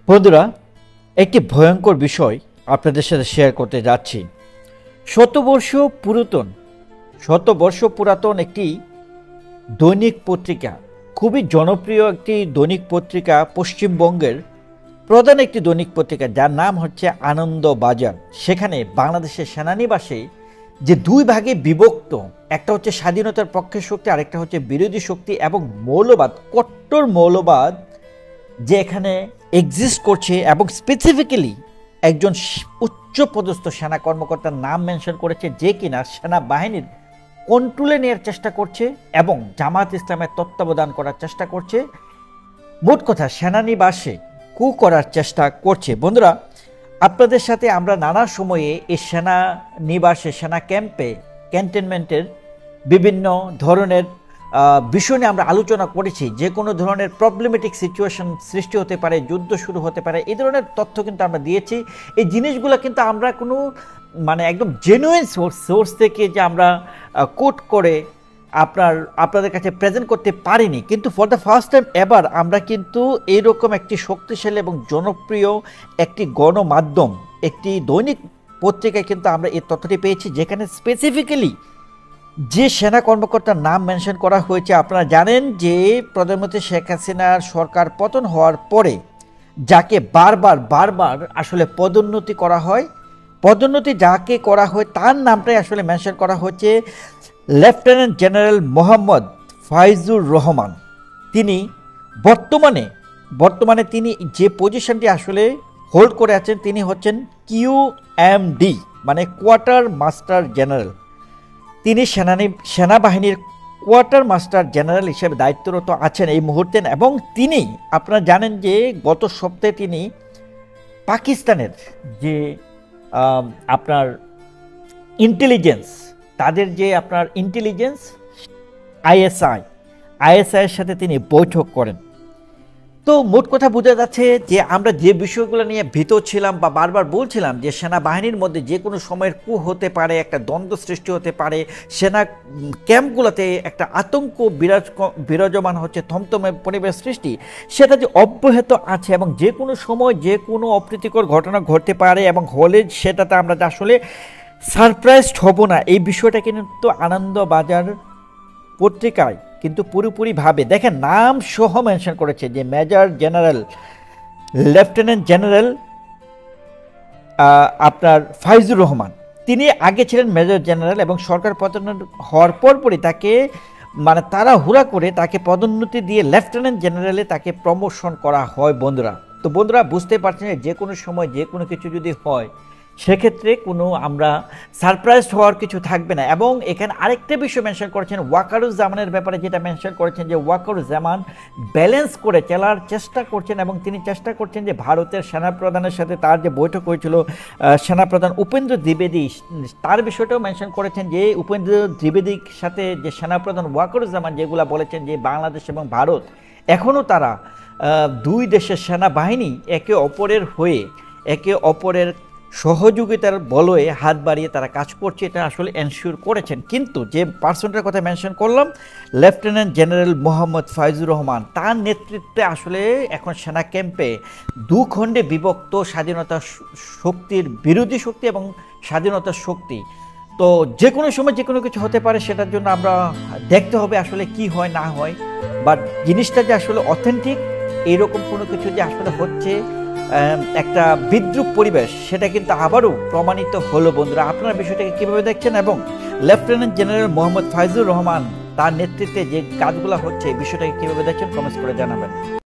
বন্ধুরা, একটি ভয়ঙ্কর বিষয় আপনাদের সাথে শেয়ার করতে যাচ্ছি। শত বর্ষ পুরাতন একটি দৈনিক পত্রিকা, খুবই জনপ্রিয় একটি দৈনিক পত্রিকা, পশ্চিমবঙ্গের প্রধান একটি দৈনিক পত্রিকা, যার নাম হচ্ছে আনন্দবাজার। সেখানে বাংলাদেশের সেনানিবাসে যে দুই ভাগে বিভক্ত, একটা হচ্ছে স্বাধীনতার পক্ষের শক্তি, আরেকটা হচ্ছে বিরোধী শক্তি এবং মৌলবাদ, কট্টর মৌলবাদ যে এখানে এক্সিস্ট করছে, এবং স্পেসিফিক্যালি একজন উচ্চপদস্থ সেনা কর্মকর্তার নাম মেনশন করেছে, যে কিনা সেনাবাহিনীর কন্ট্রোলে নেওয়ার চেষ্টা করছে এবং জামাত ইসলামের তত্ত্বাবধান করার চেষ্টা করছে। মোট কথা সেনানিবাসে কু করার চেষ্টা করছে। বন্ধুরা, আপনাদের সাথে আমরা নানা সময়ে এই সেনানিবাসে, সেনা ক্যাম্পে, ক্যান্টনমেন্টের বিভিন্ন ধরনের বিষয় নিয়ে আমরা আলোচনা করেছি। যে কোনো ধরনের প্রবলেমেটিক সিচুয়েশন সৃষ্টি হতে পারে, যুদ্ধ শুরু হতে পারে, এই ধরনের তথ্য কিন্তু আমরা দিয়েছি। এই জিনিসগুলো কিন্তু আমরা কোনো একদম জেনুইন সোর্স থেকে যে আমরা কোট করে আপনাদের কাছে প্রেজেন্ট করতে পারিনি, কিন্তু ফর দ্য ফার্স্ট টাইম এবার আমরা কিন্তু এইরকম একটি শক্তিশালী এবং জনপ্রিয় একটি গণমাধ্যম, একটি দৈনিক পত্রিকায় কিন্তু আমরা এই তথ্যটি পেয়েছি, যেখানে স্পেসিফিক্যালি যে সেনা কর্মকর্তার নাম মেনশন করা হয়েছে। আপনারা জানেন যে প্রধানমন্ত্রী শেখ হাসিনার সরকার পতন হওয়ার পরে যাকে বারবার আসলে পদোন্নতি করা হয়, পদোন্নতি যাকে করা হয় তার নামটাই আসলে মেনশন করা হচ্ছে লেফটেন্যান্ট জেনারেল মোহাম্মদ ফাইজুর রহমান। তিনি বর্তমানে তিনি যে পজিশনটি আসলে হোল্ড করে আছেন, তিনি হচ্ছেন QMD, মানে কোয়ার্টার মাস্টার জেনারেল। তিনি সেনাবাহিনীর কোয়ার্টার মাস্টার জেনারেল হিসেবে দায়িত্বরত আছেন এই মুহূর্তে। এবং তিনি, আপনারা জানেন যে গত সপ্তাহে তিনি পাকিস্তানের যে আপনার ইন্টেলিজেন্স, তাদের যে আপনার ইন্টেলিজেন্স ISI এর সাথে তিনি বৈঠক করেন। তো মোট কথা বোঝা যাচ্ছে যে আমরা যে বিষয়গুলো নিয়ে ভীত ছিলাম বা বারবার বলছিলাম যে সেনাবাহিনীর মধ্যে যে কোনো সময়ের কু হতে পারে, একটা দ্বন্দ্ব সৃষ্টি হতে পারে, সেনা ক্যাম্পগুলোতে একটা আতঙ্ক বিরাজমান হচ্ছে, থমথমে পরিবেশ সৃষ্টি, সেটা যে অব্যাহত আছে এবং যে কোনো সময় যে কোনো অপ্রীতিকর ঘটনা ঘটতে পারে, এবং হলে সেটাতে আমরা আসলে সারপ্রাইজড হব না, এই বিষয়টা কিন্তু আনন্দবাজার পত্রিকায় কিন্তু পুরোপুরিভাবে দেখেন নাম সহ মেনশন করেছে যে মেজর জেনারেল, লেফটেন্যান্ট জেনারেল আপনার ফাইজুর রহমান। তিনি আগে ছিলেন মেজর জেনারেল, এবং সরকার পতন হওয়ার পরপরই তাকে তাড়াহুড়া করে তাকে পদোন্নতি দিয়ে লেফটেন্যান্ট জেনারেলে তাকে প্রমোশন করা হয়। বন্ধুরা বুঝতে পারছেন যে কোনো সময় যে কোনো কিছু যদি হয়, সেক্ষেত্রে কোনো আমরা সারপ্রাইজড হওয়ার কিছু থাকবে না। এবং এখানে আরেকটা বিষয় মেনশন করেছেন ওয়াকারুজ্জামানের ব্যাপারে, যেটা মেনশন করেছেন যে ওয়াকারুজ্জামান ব্যালেন্স করে চলার চেষ্টা করছেন, এবং তিনি চেষ্টা করছেন যে ভারতের সেনাপ্রধানের সাথে তার যে বৈঠক হয়েছিল, সেনাপ্রধান উপেন্দ্র দ্বিবেদী, তার বিষয়টাও মেনশন করেছেন যে উপেন্দ্র দ্বিবেদীর সাথে যে সেনাপ্রধান ওয়াকারুজ্জামান যেগুলো বলেছেন যে বাংলাদেশ এবং ভারত এখনও তারা দুই দেশের সেনাবাহিনী একে অপরের হয়ে, একে অপরের সহযোগিতার বলয়ে হাত বাড়িয়ে তারা কাজ করছে, এটা আসলে এনশিওর করেছেন। কিন্তু যে পার্সনটার কথা মেনশন করলাম, লেফটেন্যান্ট জেনারেল মোহাম্মদ ফাইজুর রহমান, তার নেতৃত্বে আসলে এখন সেনা ক্যাম্পে দুখণ্ডে বিভক্ত স্বাধীনতা শক্তির বিরোধী শক্তি এবং স্বাধীনতার শক্তি। তো যে কোনো সময় যে কোনো কিছু হতে পারে, সেটার জন্য আমরা দেখতে হবে আসলে কি হয় না হয়, বাট জিনিসটা যে আসলে অথেন্টিক, এইরকম কোনো কিছু যে আসলে হচ্ছে একটা বিদ্রুপ পরিবেশ, সেটা কিন্তু আবারও প্রমাণিত হলো। বন্ধুরা, আপনারা বিষয়টাকে কিভাবে দেখছেন, এবং লেফটেন্যান্ট জেনারেল মোহাম্মদ ফাইজুর রহমান তার নেতৃত্বে যে কাজগুলো হচ্ছে, বিষয়টাকে কিভাবে দেখছেন, কমেন্টস করে জানাবেন।